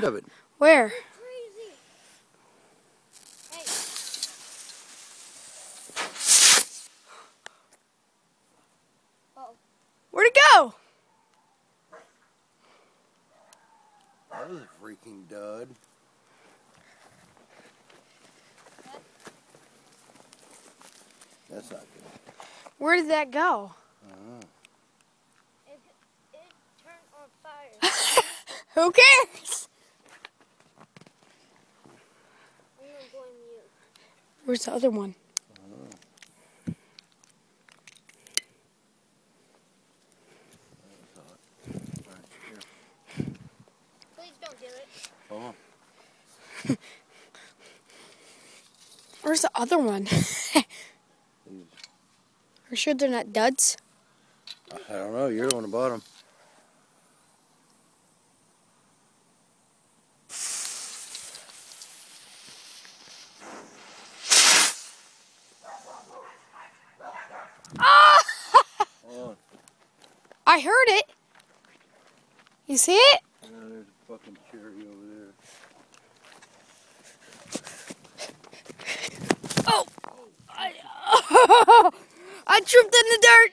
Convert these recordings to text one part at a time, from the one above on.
end of it. Where? Crazy. Hey. Oh. Where'd it go? That was a freaking dud. That's not good. Where did that go? It turned on fire. Who cares? I'm gonna blame you. Where's the other one? Please don't do it. Oh. Where's the other one? Are you sure they're not duds? I don't know. You're the one who bought them. Oh. I heard it. You see it? Yeah, there's a fucking cherry over there. Oh! I tripped in the dirt.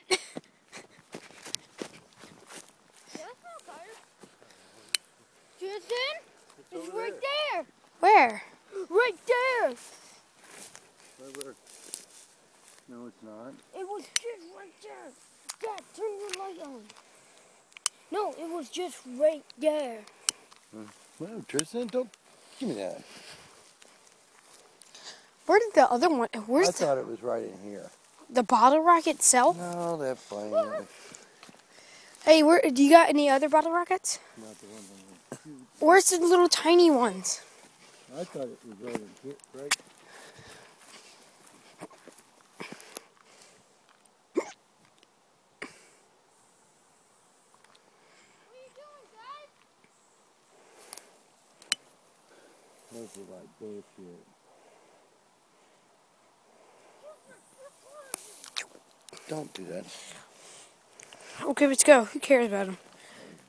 That's not fire. Justin, it's right there. Where? Right there. Where? No, it's not. It was just right there. Dad, turn your light on. No, it was just right there. No, Tristan, don't give me that. Where did the other one? Where's I thought it was right in here. the bottle rocket itself? No, that plane. Hey, where do you got any other bottle rockets? Not the one that was. Where's the little tiny ones? I thought it was right in here, right? What are you doing, Dad? Those are like bullshit. Don't do that, Okay, let's go. Who cares about them?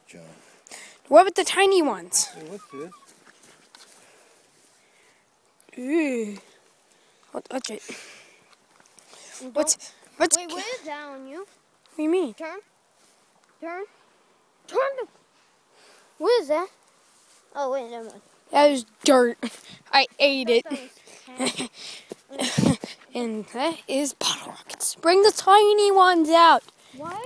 John. What about the tiny ones? Hey, what's this? Ooh. I'll touch it. What's Wait, what is that on you? What do you mean? Turn. The... What is that? Oh, wait, never mind. That is dirt. I ate it. That was And that is bottle rockets. Bring the tiny ones out. Why